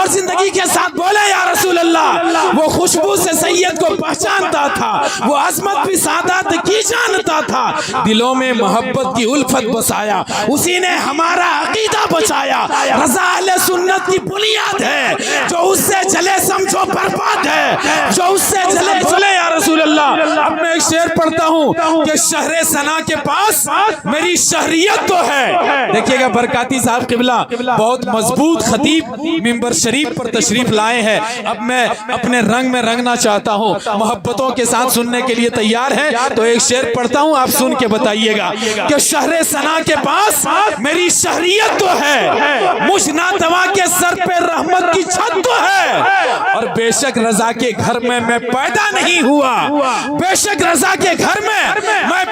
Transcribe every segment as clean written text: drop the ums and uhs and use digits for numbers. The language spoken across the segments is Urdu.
اور زندگی کے ساتھ بولے یا رسول اللہ۔ وہ خوشبو سے سید کو پہچانتا تھا، وہ عظمت بھی سادات کی جانتا تھا، دلوں میں محبت کی الفت بسایا، اسی نے ہمارا عقیدہ بچایا۔ رضا اہل سنت کی بنیاد ہے، جو اس سے چلے سمجھو برباد ہے، جو اس سے چلے یا رسول اللہ۔ اب میں ایک شعر پڑھتا ہوں کہ شہر ثنا کے پاس میری شہریت تو ہے۔ دیکھیے گا برکاتی صاحب قبلہ بہت مضبوط خطیب منبر شریف پر تشریف لائے ہیں۔ اب میں اپنے رنگ میں رنگنا چاہتا ہوں، محبتوں کے ساتھ سننے کے لیے تیار ہیں تو ایک شعر پڑھتا ہوں، آپ سن کے بتائیے گا کہ شہر ثنا کے پاس میری شہریت تو ہے، مجھ ناتواں کے سر پہ رحمت کی چھت تو ہے، اور بے شک رضا کے گھر میں پیدا نہیں ہوا، بے شک رضا کے گھر میں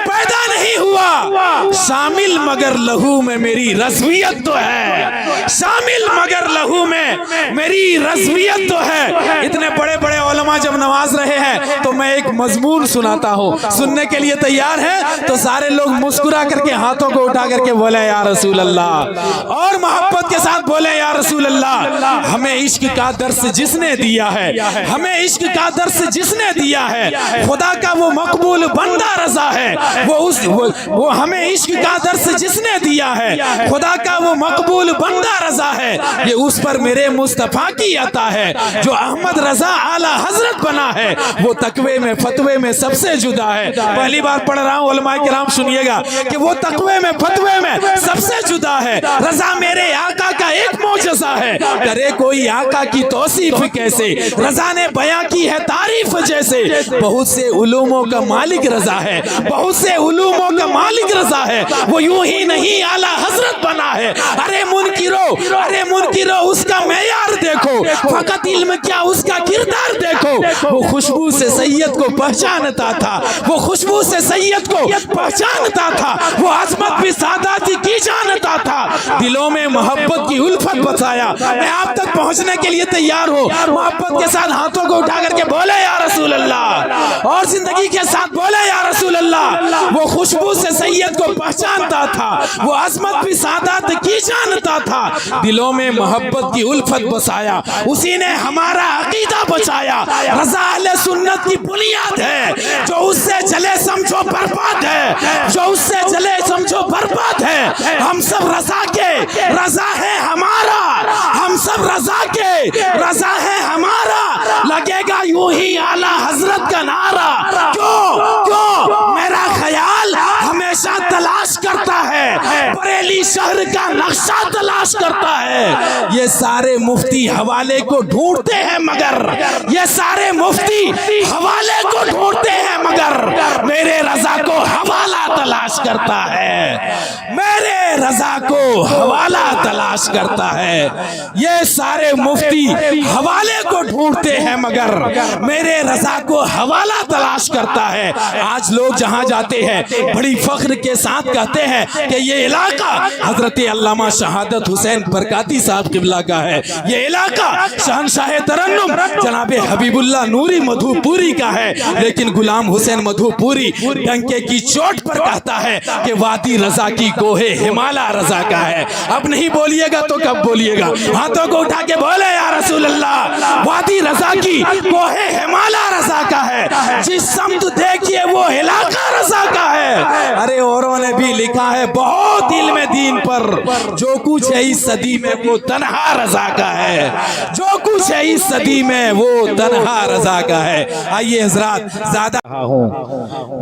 پیدا نہیں ہوا، شامل مگر لہو میں میری رضویت تو ہے، شامل مگر لہو میں میری رضویت تو ہے۔ اتنے بڑے بڑے علماء جب نواز رہے ہیں تو میں ایک مضمون سناتا ہوں، سننے کے لیے تیار ہیں تو سارے لوگ مسکرا کر کے ہاتھوں کو اٹھا کر کے بولے یا رسول اللہ، اور محبت کے ساتھ بولے یا رسول اللہ۔ ہمیں عشق کا درس جس نے دیا ہے، ہمیں عشق کا درس جس نے دیا ہے، خدا کا وہ مقبول بندہ رضا ہے، وہ ہمیں عشق کا درس جس نے دیا ہے، خدا کا وہ مقبول بندہ رضا ہے، یہ اس پر میرے مصطفیٰ کی عطا ہے، جو احمد رضا اعلیٰ حضرت بنا ہے، وہ تقوی میں فتوے میں سب سے جدا ہے۔ پہلی بار پڑھ رہا ہوں، علماء کرام سنیے گا کہ وہ تقوی میں فتوے میں سب سے جدا ہے، رضا میرے آقا کا ایک معجزہ ہے، کرے کوئی آقا کی توصیف کیسے، رضا نے بیاں کی ہے تعریف جیسے، بہت سے علوموں کا مالک رضا ہے، بہت سے علوموں کا مالک رضا ہے، وہ یوں ہی نہیں اعلیٰ حضرت بنا ہے۔ ارے منکرو اس کا معیار دیکھو، فقط علم کیا اس کا کردار دیکھو، وہ خوشبو سے سید کو پہچانتا تھا، وہ خوشبو سے سید کو پہچانتا تھا، وہ عظمت بھی سادات کی جانتا تھا، دلوں میں محبت کی الفت بسایا۔ میں آپ تک پہنچنے کے لیے تیار ہوں، محبت کے ساتھ ہاتھوں کو اٹھا کر کے بولے یا رسول اللہ، اور زندگی کے ساتھ بولے یا رسول اللہ۔ وہ خوشبو سے سید کو پہچانتا تھا، وہ عظمت بھی سادات کی جانتا تھا، دلوں میں محبت کی الفت بسایا، اسی نے ہمارا عقیدہ بچایا۔ رضا اہل سنت کی بنیاد ہے، جو اس سے چلے سمجھو برباد ہے، جو اس سے چلے سمجھو برباد ہے۔ ہم سب رضا کے رضا ہے ہمارا، ہم سب رضا کے رضا ہے ہمارا، لگے گا یوں ہی اعلیٰ حضرت کا نعرہ۔ کیوں میرا خیال ہمیشہ تلاش کرتا ہے، بریلی شہر کا نقشہ تلاش کرتا ہے، یہ سارے مفتی حوالے کو ڈھونڈتے ہیں مگر، یہ سارے مفتی حوالے کو ڈھونڈتے ہیں مگر، میرے رضا کو حوالہ تلاش کرتا ہے، میرے رضا کو حوالہ تلاش کرتا ہے، یہ سارے مفتی حوالے کو ڈھونڈتے ہیں مگر، میرے رضا کو حوالہ تلاش کرتا ہے۔ آج لوگ جہاں جاتے ہیں بڑی فخر کے ساتھ کہتے ہیں کہ یہ علاقہ حضرت علامہ شہادت حسین برکاتی صاحب قبلہ کا ہے، یہ علاقہ شہنشاہ ترنم جناب حبیب اللہ نوری مدھو پوری کا ہے، لیکن غلام حسین مدھو پوری ڈنکے کی چوٹ پر کہتا ہے کہ وادی رضا کی کوہ ہمالا رضا کا ہے۔ اب نہیں بولیے گا تو کب بولیے گا؟ ہاتھوں کو اٹھا کے بولے یا رسول اللہ، وادی رضا کی کوہ ہمالا رضا کا ہے، جس سمت دیکھیے وہ علاقہ رضا کا ہے۔ ارے اوروں نے بھی لکھا ہے بہت علم دین پر، جو کچھ ہے اس صدی میں وہ تنہا رضا کا ہے، جو کچھ ہے اس صدی میں وہ تنہا رضا کا ہے۔ آئیے حضرات، زیادہ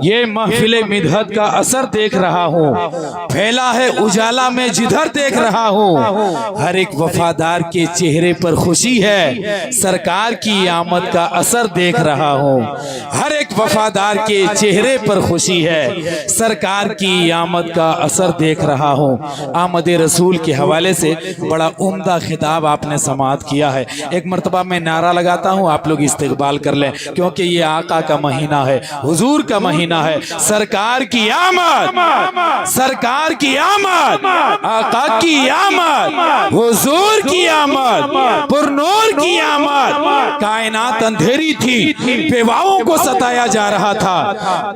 یہ محفل مدحت کا اثر دیکھ رہا ہوں، پھیلا ہے اجالا میں جدھر دیکھ رہا ہوں، ہر ایک وفادار کے چہرے پر خوشی ہے، سرکار کی آمد کا اثر دیکھ رہا ہوں، ہر ایک وفادار کے چہرے پر خوشی ہے، سرکار کی آمد کا اثر دیکھ رہا ہوں۔ آمد رسول کے حوالے سے بڑا عمدہ خطاب آپ نے سماعت کیا ہے۔ ایک مرتبہ میں نعرہ لگاتا ہوں، آپ لوگ استقبال کر لیں، کیونکہ یہ آقا کا مہینہ ہے، حضور کا مہینہ ہے، سرکار کی آمد، سرکار کی آمد، آقا کی آمد، حضور کی آمد، پر نور کی آمد۔ کائنات اندھیری تھی، بیواؤں کو ستایا جا رہا تھا،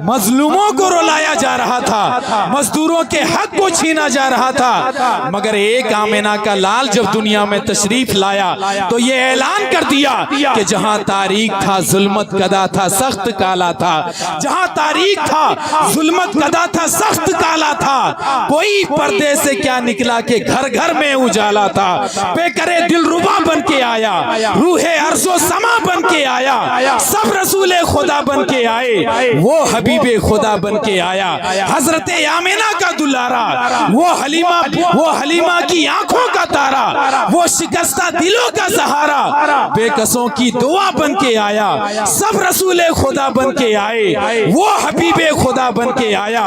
مظلوموں کو رلایا جا رہا تھا، مزدوروں کے حق کو چھینا جا رہا تھا، مگر ایک آمنہ کا لال جب دنیا میں تشریف لایا تو یہ اعلان کر دیا کہ جہاں تاریک تھا ظلمت کدا تھا سخت کالا تھا، جہاں تاریک تھا ظلمت کدا تھا سخت کالا تھا، کوئی پردے سے کیا نکلا کہ گھر گھر میں اجالا تھا، بے کرے دل ربا بن کے آیا، روح عرش و سما بن کے آیا، سب رسول خدا بن کے آئے، وہ حبیب خدا بن کے آیا، حضرت آمنہ کا دلارا، وہ حلیمہ کی آنکھوں کا تارا، وہ شکستہ دلوں کا سہارا، بے کسوں کی دعا بن کے آیا، سب رسول خدا بن کے آئے، وہ حبیب خدا بن کے آیا،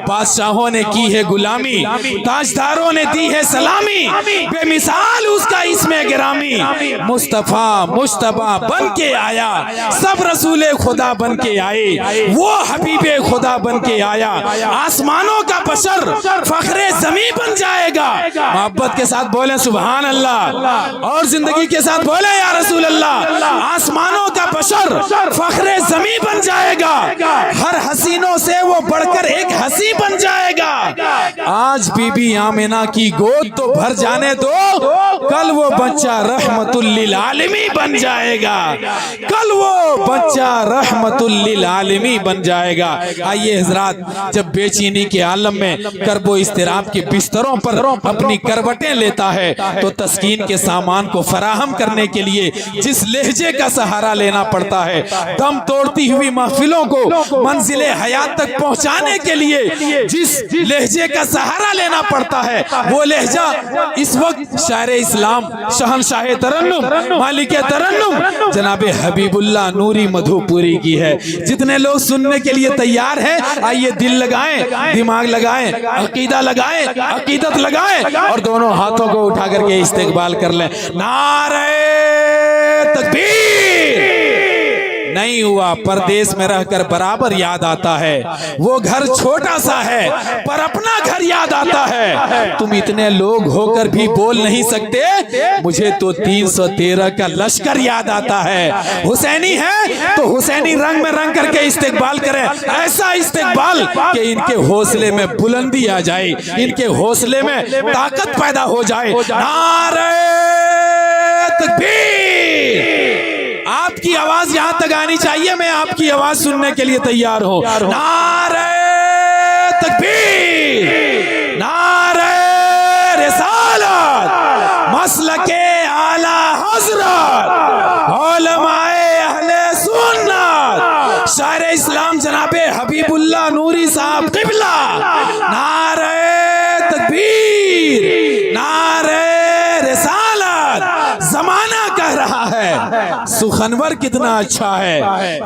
بادشاہوں نے کی ہے غلامی، تاجداروں نے دی ہے سلامی، بے مثال اس کا اسم گرامی، مصطفیٰ مجتبیٰ بن کے آیا، سب رسول خدا بن کے آئے، وہ حبیب خدا بن کے آیا، آسمانوں کا بشر فخر زمین بن جائے گا، محبت کے ساتھ بولیں سبحان اللہ، اور زندگی کے ساتھ بولیں یا رسول اللہ، آسمانوں کا بشر فخر زمین بن جائے گا، ہر حسینوں سے وہ بڑھ کر ایک حسین بن جائے گا، آج بی بی آمنہ کی گود تو بھر جانے دو، کل وہ بچہ رحمت للعالمین بن جائے گا، کل وہ بچہ رحمت للعالمین بن جائے گا۔ آئیے حضرات، جب بے چینی کے عالم میں کرب و اضطراب کے بستروں پر اپنی کروٹیں لیتا ہے تو تسکین کے سامان کو فراہم کرنے کے لیے جس لہجے کا سہارا لینا پڑتا ہے، دم توڑتی ہوئی محفلوں کو منزل حیات تک پہنچانے کے لیے جس لہجے کا سہارا لینا پڑتا ہے، وہ لہجہ اس وقت شاعر اسلام، شہنشاہ ترنم، مالک ترنم جناب حبیب اللہ نوری مدھو پوری کی ہے۔ جتنے لوگ سننے کے لیے تیار ہیں، آئیے دل لگائیں، دماغ لگائیں، عقیدہ لگائیں، عقیدت لگائیں، اور دونوں ہاتھوں کو اٹھا کر کے استقبال کر لیں۔ نعرہ تکبیر! نہیں ہوا پردیس میں رہ کر برابر یاد آتا ہے، وہ گھر چھوٹا سا ہے پر اپنا گھر یاد آتا ہے، تم اتنے لوگ ہو کر بھی بول نہیں سکتے، مجھے تو 313 کا لشکر یاد آتا ہے، حسینی ہے تو حسینی رنگ میں رنگ کر کے استقبال کریں، ایسا استقبال کہ ان کے حوصلے میں بلندی آ جائے، ان کے حوصلے میں طاقت پیدا ہو جائے۔ نعرہ تکبیر! آپ کی آواز یہاں تک آنی چاہیے، میں آپ کی آواز سننے کے لیے تیار ہوں۔ نعرہ تکبیر! نعرہ رسالت! مسلک اعلی حضرت علماء اہل سنت شاعر اسلام جناب حبیب اللہ نوری صاحب قبلہ، نعرہ تکبیر! نعرہ رسالت! زمانہ کہہ رہا ہے سخنور کتنا اچھا ہے،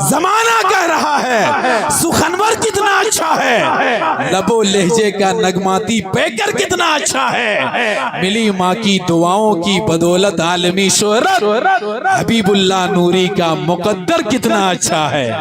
زمانہ کہہ رہا ہے سخنور کتنا اچھا ہے، لب و لہجے کا نغماتی پیکر کتنا اچھا ہے، ملی ماں کی دعاؤں کی بدولت عالمی شہرت، حبیب اللہ نوری کا مقدر کتنا اچھا ہے۔